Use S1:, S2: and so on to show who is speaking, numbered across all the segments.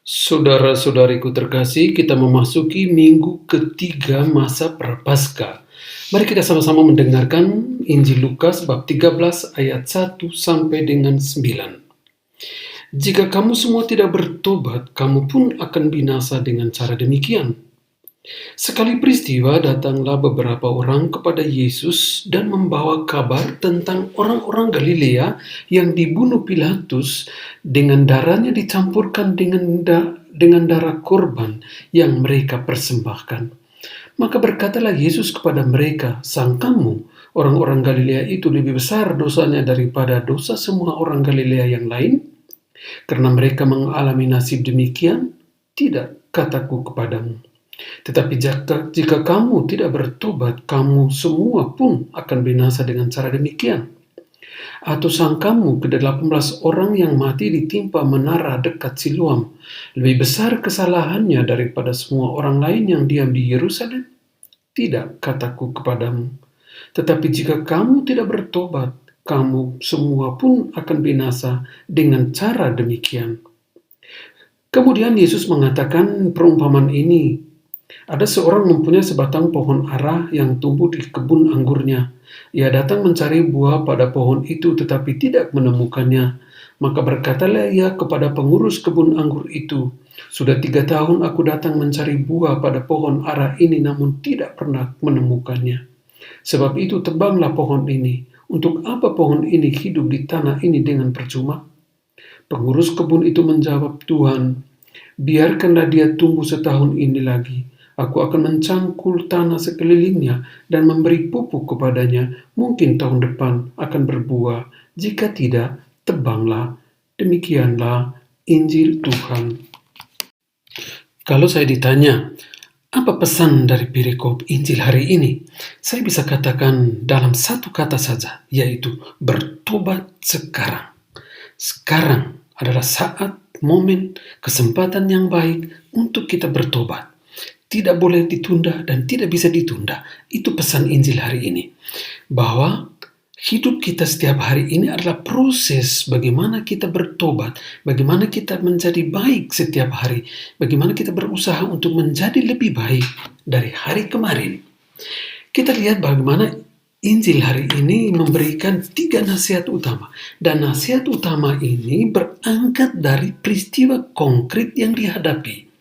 S1: Saudara-saudariku terkasih, kita memasuki minggu ketiga masa Prapaskah. Mari kita sama-sama mendengarkan Injil Lukas bab 13 ayat 1 sampai dengan 9. Jika kamu semua tidak bertobat, kamu pun akan binasa dengan cara demikian. Sekali peristiwa, datanglah beberapa orang kepada Yesus dan membawa kabar tentang orang-orang Galilea yang dibunuh Pilatus dengan darahnya dicampurkan dengan darah korban yang mereka persembahkan. Maka berkatalah Yesus kepada mereka, "Sangkamu orang-orang Galilea itu lebih besar dosanya daripada dosa semua orang Galilea yang lain? Karena mereka mengalami nasib demikian? Tidak, kataku kepadamu. Tetapi jika kamu tidak bertobat, kamu semua pun akan binasa dengan cara demikian. Atau sangkamu ke-18 orang yang mati ditimpa menara dekat Siloam lebih besar kesalahannya daripada semua orang lain yang diam di Yerusalem? Tidak, kataku kepadamu. Tetapi jika kamu tidak bertobat, kamu semua pun akan binasa dengan cara demikian." Kemudian Yesus mengatakan perumpamaan ini. Ada seorang mempunyai sebatang pohon ara yang tumbuh di kebun anggurnya. Ia datang mencari buah pada pohon itu tetapi tidak menemukannya. Maka berkatalah ia kepada pengurus kebun anggur itu, "Sudah 3 tahun aku datang mencari buah pada pohon ara ini namun tidak pernah menemukannya. Sebab itu tebanglah pohon ini. Untuk apa pohon ini hidup di tanah ini dengan percuma?" Pengurus kebun itu menjawab, "Tuhan, biarkanlah dia tumbuh setahun ini lagi. Aku akan mencangkul tanah sekelilingnya dan memberi pupuk kepadanya. Mungkin tahun depan akan berbuah. Jika tidak, tebanglah." Demikianlah Injil Tuhan. Kalau saya ditanya, apa pesan dari perikop Injil hari ini? Saya bisa katakan dalam satu kata saja, yaitu bertobat sekarang. Sekarang adalah saat, momen, kesempatan yang baik untuk kita bertobat. Tidak boleh ditunda dan tidak bisa ditunda. Itu pesan Injil hari ini. Bahwa hidup kita setiap hari ini adalah proses bagaimana kita bertobat, bagaimana kita menjadi baik setiap hari, bagaimana kita berusaha untuk menjadi lebih baik dari hari kemarin. Kita lihat bagaimana Injil hari ini memberikan 3 nasihat utama. Dan nasihat utama ini berangkat dari peristiwa konkret yang dihadapi.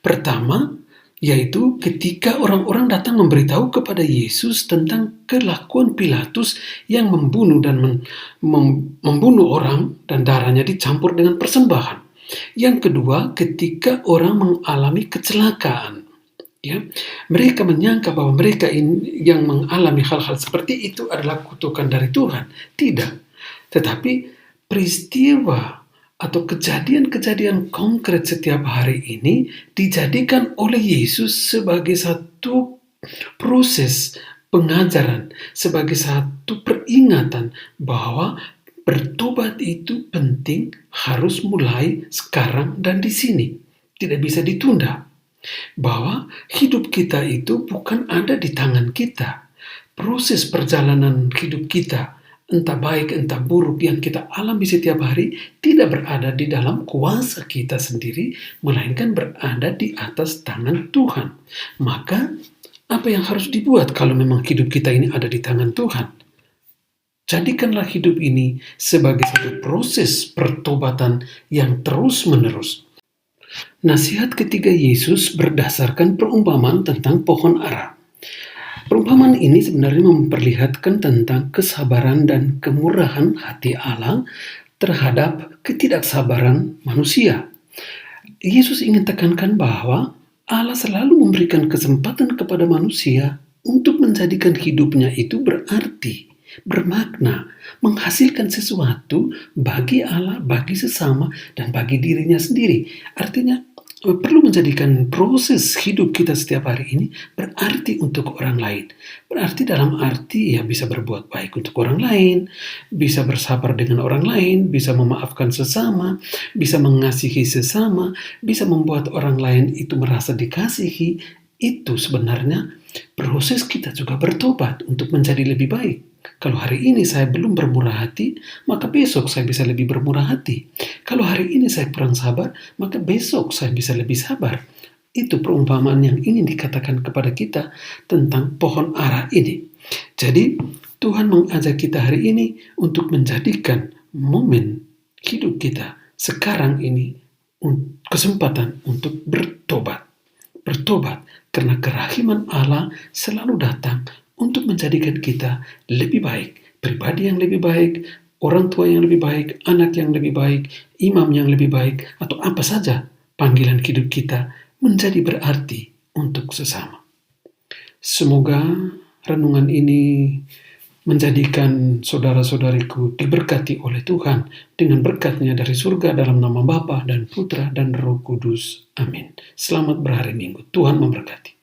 S1: Pertama, yaitu ketika orang-orang datang memberitahu kepada Yesus tentang kelakuan Pilatus yang membunuh membunuh orang dan darahnya dicampur dengan persembahan. Yang kedua, ketika orang mengalami kecelakaan. Ya, mereka menyangka bahwa mereka yang mengalami hal-hal seperti itu adalah kutukan dari Tuhan. Tidak. Tetapi peristiwa atau kejadian-kejadian konkret setiap hari ini dijadikan oleh Yesus sebagai satu proses pengajaran, sebagai satu peringatan bahwa bertobat itu penting, harus mulai sekarang dan di sini. Tidak bisa ditunda. Bahwa hidup kita itu bukan ada di tangan kita. Proses perjalanan hidup kita, entah baik entah buruk yang kita alami setiap hari, tidak berada di dalam kuasa kita sendiri, melainkan berada di atas tangan Tuhan. Maka apa yang harus dibuat kalau memang hidup kita ini ada di tangan Tuhan? Jadikanlah hidup ini sebagai satu proses pertobatan yang terus-menerus. Nasihat ketiga Yesus berdasarkan perumpamaan tentang pohon ara. Perumpamaan ini sebenarnya memperlihatkan tentang kesabaran dan kemurahan hati Allah terhadap ketidaksabaran manusia. Yesus ingin tekankan bahwa Allah selalu memberikan kesempatan kepada manusia untuk menjadikan hidupnya itu berarti, bermakna, menghasilkan sesuatu bagi Allah, bagi sesama, dan bagi dirinya sendiri. Artinya, perlu menjadikan proses hidup kita setiap hari ini berarti untuk orang lain. Berarti dalam arti ya bisa berbuat baik untuk orang lain, bisa bersabar dengan orang lain, bisa memaafkan sesama, bisa mengasihi sesama, bisa membuat orang lain itu merasa dikasihi. Itu sebenarnya proses kita juga bertobat untuk menjadi lebih baik. Kalau hari ini saya belum bermurah hati, maka besok saya bisa lebih bermurah hati. Kalau hari ini saya kurang sabar, maka besok saya bisa lebih sabar. Itu perumpamaan yang ingin dikatakan kepada kita tentang pohon ara ini. Jadi, Tuhan mengajak kita hari ini untuk menjadikan momen hidup kita sekarang ini kesempatan untuk bertobat. Bertobat karena kerahiman Allah selalu datang untuk menjadikan kita lebih baik, pribadi yang lebih baik, orang tua yang lebih baik, anak yang lebih baik, imam yang lebih baik, atau apa saja panggilan hidup kita menjadi berarti untuk sesama. Semoga renungan ini menjadikan saudara-saudariku diberkati oleh Tuhan dengan berkat-Nya dari surga dalam nama Bapa dan Putra dan Roh Kudus. Amin. Selamat berhari Minggu. Tuhan memberkati.